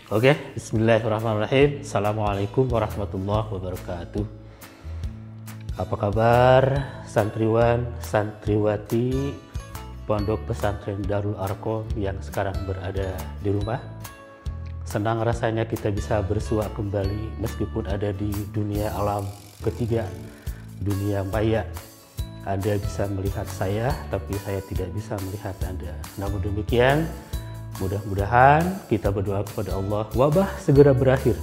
Oke, bismillahirrahmanirrahim. Assalamualaikum warahmatullahi wabarakatuh. Apa kabar santriwan, santriwati Pondok Pesantren Darul Arqam yang sekarang berada di rumah? Senang rasanya kita bisa bersua kembali meskipun ada di dunia alam ketiga, dunia maya. Anda bisa melihat saya, tapi saya tidak bisa melihat Anda. Namun demikian, mudah-mudahan kita berdoa kepada Allah wabah segera berakhir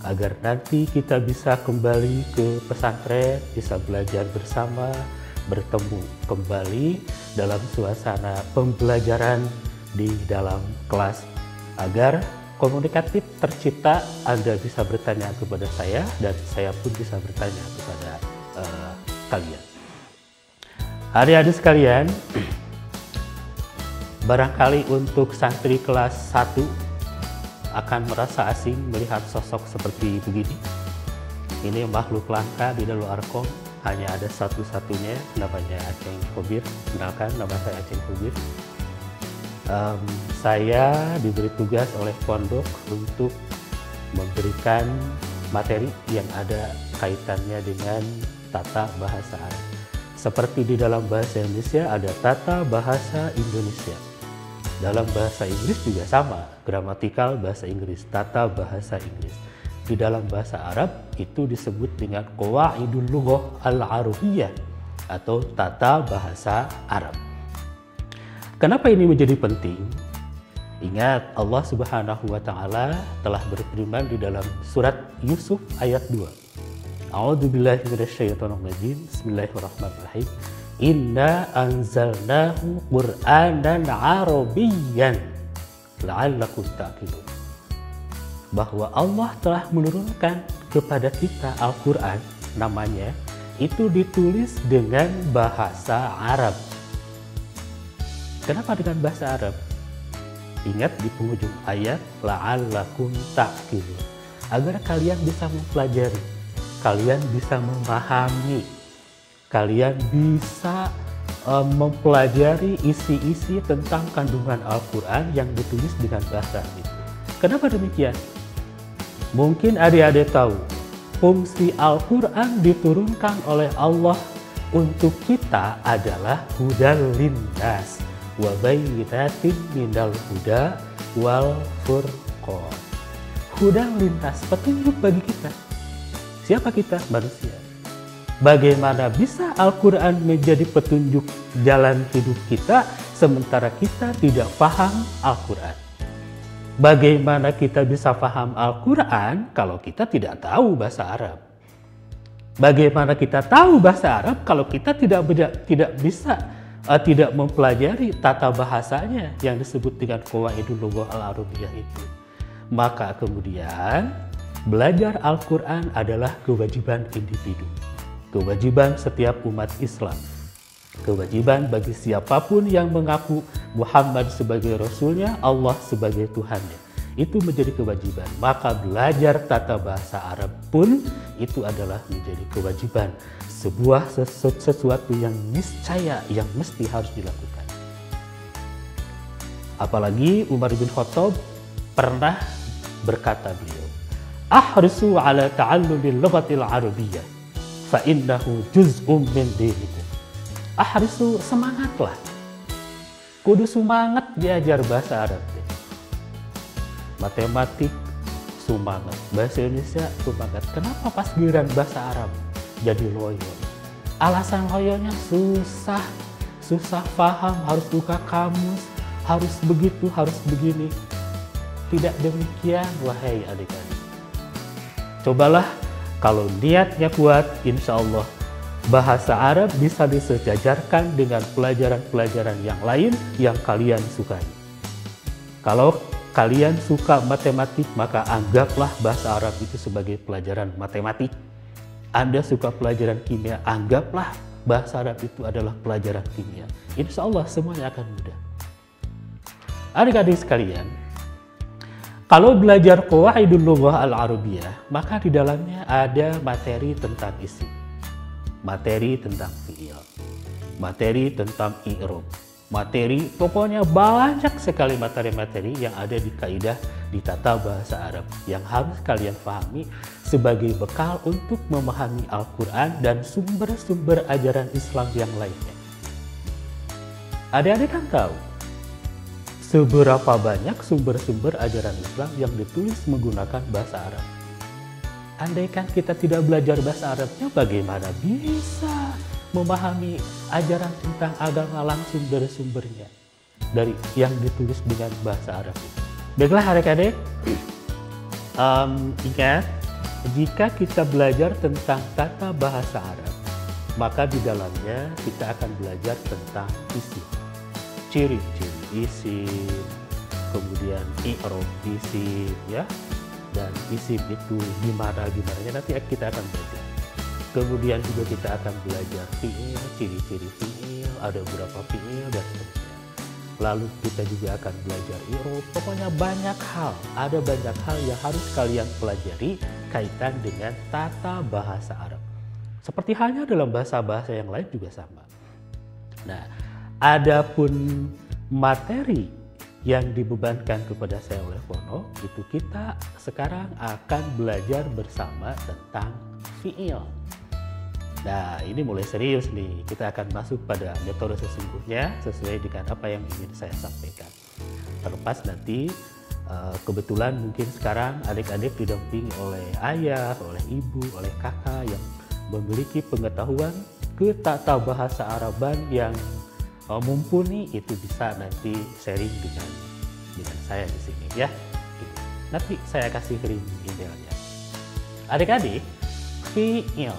agar nanti kita bisa kembali ke pesantren, bisa belajar bersama, bertemu kembali dalam suasana pembelajaran di dalam kelas agar komunikatif tercipta. Anda bisa bertanya kepada saya dan saya pun bisa bertanya kepada kalian. Adik-adik sekalian, barangkali untuk santri kelas 1 akan merasa asing melihat sosok seperti begini. Ini makhluk langka di Darul Arqam, hanya ada satu-satunya, namanya Aceng Khobir. Kenalkan, nama saya Aceng Khobir. Saya diberi tugas oleh pondok untuk memberikan materi yang ada kaitannya dengan tata bahasa Arab. Seperti di dalam bahasa Indonesia ada tata bahasa Indonesia. Dalam bahasa Inggris juga sama, gramatikal bahasa Inggris, tata bahasa Inggris. Di dalam bahasa Arab itu disebut dengan Qawaidul Lughah Al-Arabiyyah atau tata bahasa Arab. Kenapa ini menjadi penting? Ingat, Allah Subhanahu wa taala telah berfirman di dalam surat Yusuf ayat 2. A'udzubillahi minasyaitonirrajim. Bismillahirrahmanirrahim. Inna anzalnahu Qur'anan Arabiyyan la'allakum ta'qilun. Bahwa Allah telah menurunkan kepada kita Al-Qur'an, namanya itu ditulis dengan bahasa Arab. Kenapa dengan bahasa Arab? Ingat di penghujung ayat la'allakum ta'qilun, agar kalian bisa mempelajari, kalian bisa memahami, kalian bisa mempelajari isi-isi tentang kandungan Al-Quran yang ditulis dengan bahasa itu. Kenapa demikian? Mungkin adik-adik tahu, fungsi Al-Quran diturunkan oleh Allah untuk kita adalah hudal linnas wa bayyinatin minal huda wal furqan. Hudal linnas, petunjuk bagi kita. Siapa kita? Manusia. Bagaimana bisa Al-Quran menjadi petunjuk jalan hidup kita sementara kita tidak paham Al-Quran? Bagaimana kita bisa paham Al-Quran kalau kita tidak tahu bahasa Arab? Bagaimana kita tahu bahasa Arab kalau kita tidak mempelajari tata bahasanya yang disebut dengan Qawaidul Lughah Al-Arabiyyah itu? Maka kemudian belajar Al-Quran adalah kewajiban individu, kewajiban setiap umat Islam, kewajiban bagi siapapun yang mengaku Muhammad sebagai Rasulnya, Allah sebagai Tuhannya. Itu menjadi kewajiban. Maka belajar tata bahasa Arab pun itu adalah menjadi kewajiban. Sesuatu yang niscaya, yang mesti harus dilakukan. Apalagi Umar bin Khattab pernah berkata beliau, ahrisu ala ta'allumil lughatil arabiyyah fa innahu juz'un min dinikum. Ahrisu, semangatlah. Kudu semangat diajar bahasa Arab. Matematik semangat, bahasa Indonesia semangat. Kenapa pas giliran bahasa Arab jadi loyo? Alasan loyonya susah paham, harus buka kamus, harus begitu, harus begini. Tidak demikian, wahai adik-adik. Cobalah, kalau niatnya kuat, insya Allah bahasa Arab bisa disejajarkan dengan pelajaran-pelajaran yang lain yang kalian sukai. Kalau kalian suka matematik, maka anggaplah bahasa Arab itu sebagai pelajaran matematik. Anda suka pelajaran kimia, anggaplah bahasa Arab itu adalah pelajaran kimia. Insya Allah semuanya akan mudah. Adik-adik sekalian, kalau belajar Qawaidul Lughah Al-Arabiyyah, maka di dalamnya ada materi tentang isim, materi tentang fi'il, materi tentang i'rab, materi, pokoknya banyak sekali materi-materi yang ada di kaidah di tata bahasa Arab yang harus kalian pahami sebagai bekal untuk memahami Al-Quran dan sumber-sumber ajaran Islam yang lainnya. Adik-adik kan tahu seberapa banyak sumber-sumber ajaran Islam yang ditulis menggunakan bahasa Arab. Andaikan kita tidak belajar bahasa Arabnya, bagaimana bisa memahami ajaran tentang agama langsung dari sumbernya, dari yang ditulis dengan bahasa Arab itu. Baiklah adik-adik, ingat, jika kita belajar tentang tata bahasa Arab, maka di dalamnya kita akan belajar tentang isim, ciri-ciri isim, kemudian i'rab isim, ya, dan isim itu gimana-gimananya nanti kita akan belajar. Kemudian juga kita akan belajar fi'il, ciri-ciri fi'il, ada berapa fi'il dan seterusnya. Lalu kita juga akan belajar i'rab. Pokoknya banyak hal, ada banyak hal yang harus kalian pelajari kaitan dengan tata bahasa Arab. Seperti halnya dalam bahasa-bahasa yang lain juga sama. Nah, adapun materi yang dibebankan kepada saya oleh Pono, itu kita sekarang akan belajar bersama tentang fi'il. Nah, ini mulai serius nih. Kita akan masuk pada metode sesungguhnya sesuai dengan apa yang ingin saya sampaikan. Terlepas nanti kebetulan mungkin sekarang adik-adik didampingi oleh ayah, oleh ibu, oleh kakak yang memiliki pengetahuan ke tata bahasa Araban yang mumpuni, itu bisa nanti sharing dengan saya di sini ya. Nanti saya kasih link emailnya. Adik-adik, fi'il.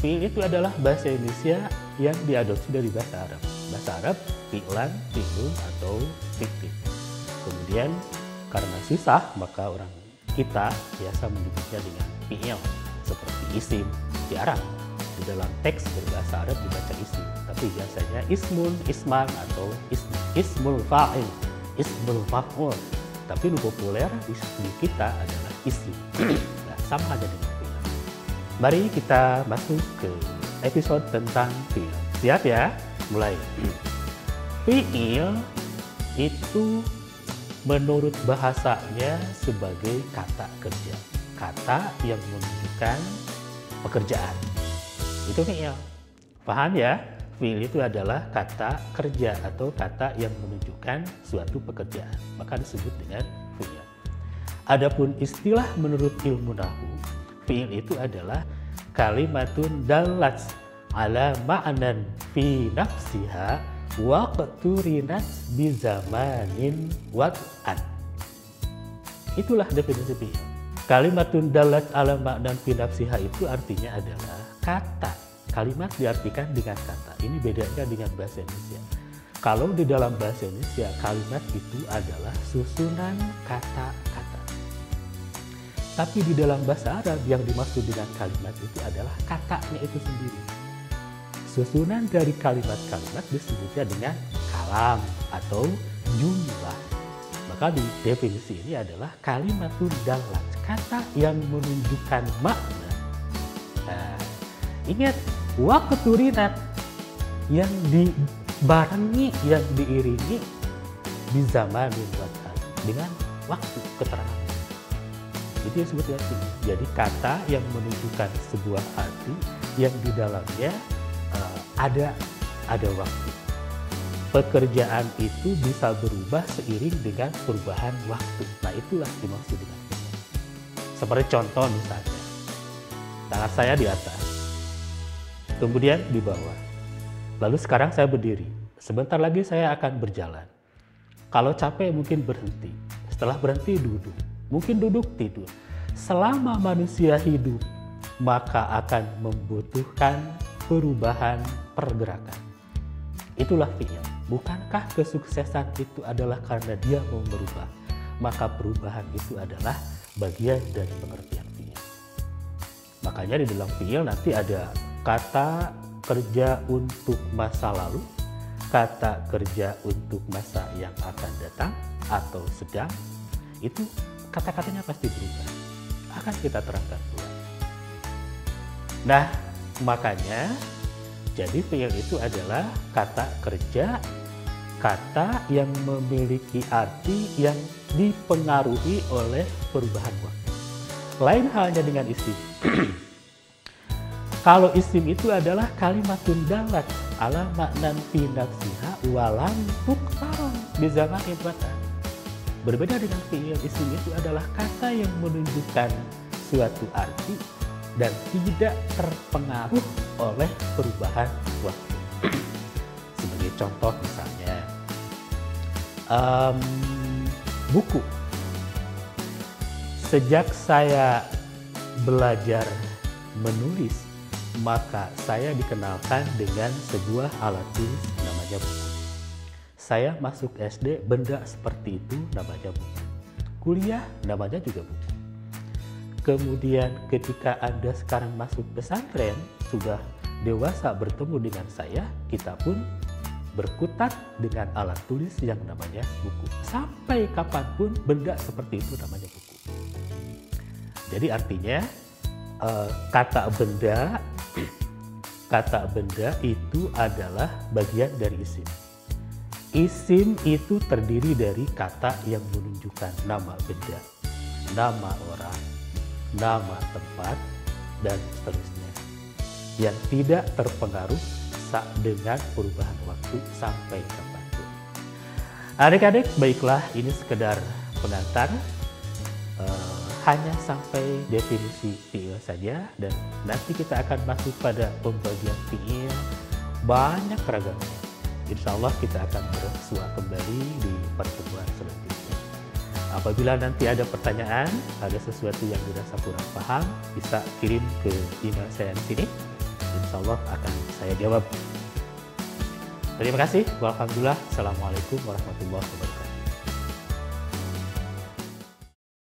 Fi'il itu adalah bahasa Indonesia yang diadopsi dari bahasa Arab. Bahasa Arab, fi'lan, fi'lun, atau fi'il. Kemudian karena susah, maka orang kita biasa menyebutnya dengan fi'il. Seperti isim di Arab. Di dalam teks berbahasa Arab dibaca isim. Tapi biasanya ismun, isman, atau ismul fa'il, ismul maf'ul. Tapi yang populer di kita adalah isim. Nah, sama aja dengan fi'il. Mari kita masuk ke episode tentang fi'il. Siap ya? Mulai. Fi'il itu menurut bahasanya sebagai kata kerja. Kata yang menunjukkan pekerjaan. Itu fi'il. Paham ya? Fi'il itu adalah kata kerja atau kata yang menunjukkan suatu pekerjaan. Maka disebut dengan fi'il. Adapun istilah menurut ilmu nahwu, fi'il itu adalah kalimatun dalat ala ma'nan fi nafsiha wa qturinat bi zamanin wad'an. Itulah definisi fi'il. Kalimatun dalat ala ma'nan fi nafsiha itu artinya adalah kata. Kalimat diartikan dengan kata. Ini bedanya dengan bahasa Indonesia. Kalau di dalam bahasa Indonesia, kalimat itu adalah susunan kata-kata. Tapi di dalam bahasa Arab yang dimaksud dengan kalimat itu adalah katanya itu sendiri. Susunan dari kalimat-kalimat disebutnya dengan kalam atau jumlah. Maka di definisi ini adalah kalimatun dalat, kata yang menunjukkan makna. Nah, ingat, waqturinat yang dibarengi, yang diiringi di zaman dengan waktu, keterangan. Itu yang disebut arti. Jadi kata yang menunjukkan sebuah arti yang di dalamnya ada waktu. Pekerjaan itu bisa berubah seiring dengan perubahan waktu. Nah, itulah dimaksud dengan itu. Seperti contoh misalnya, tangan saya di atas, kemudian di bawah. Lalu sekarang saya berdiri. Sebentar lagi saya akan berjalan. Kalau capek mungkin berhenti. Setelah berhenti duduk. Mungkin duduk tidur. Selama manusia hidup, maka akan membutuhkan perubahan pergerakan. Itulah fi'il. Bukankah kesuksesan itu adalah karena dia mau berubah? Maka perubahan itu adalah bagian dari pengertian fi'il. Makanya di dalam fi'il nanti ada kata kerja untuk masa lalu, kata kerja untuk masa yang akan datang atau sedang. Itu kata-katanya pasti berubah. Akan kita terangkan pula. Nah, makanya jadi fi'il itu adalah kata kerja kata yang memiliki arti yang dipengaruhi oleh perubahan waktu. Lain halnya dengan isim. Kalau isim itu adalah kalimatun dalat ala maknan fi nafsiha walam tuktaron bizaman ibatan. Berbeda dengan fi'il, isim itu adalah kata yang menunjukkan suatu arti dan tidak terpengaruh oleh perubahan waktu. Sebagai contoh misalnya, buku. Sejak saya belajar menulis, maka saya dikenalkan dengan sebuah alat tulis namanya buku. Saya masuk SD, benda seperti itu namanya buku. Kuliah namanya juga buku. Kemudian ketika Anda sekarang masuk pesantren, sudah dewasa bertemu dengan saya, kita pun berkutat dengan alat tulis yang namanya buku. Sampai kapanpun benda seperti itu namanya buku. Jadi artinya kata benda itu adalah bagian dari isim. Isim itu terdiri dari kata yang menunjukkan nama benda, nama orang, nama tempat, dan seterusnya, yang tidak terpengaruh dengan perubahan waktu sampai kapanpun. Adik-adik, baiklah, ini sekedar pengantar, hanya sampai definisi fi'il saja, dan nanti kita akan masuk pada pembagian fi'il banyak ragamnya. Insya Allah kita akan bersua kembali di pertemuan selanjutnya. Apabila nanti ada pertanyaan, ada sesuatu yang dirasa kurang paham, bisa kirim ke email saya di sini. Insya Allah akan saya jawab. Terima kasih. Alhamdulillah. Assalamualaikum warahmatullahi wabarakatuh.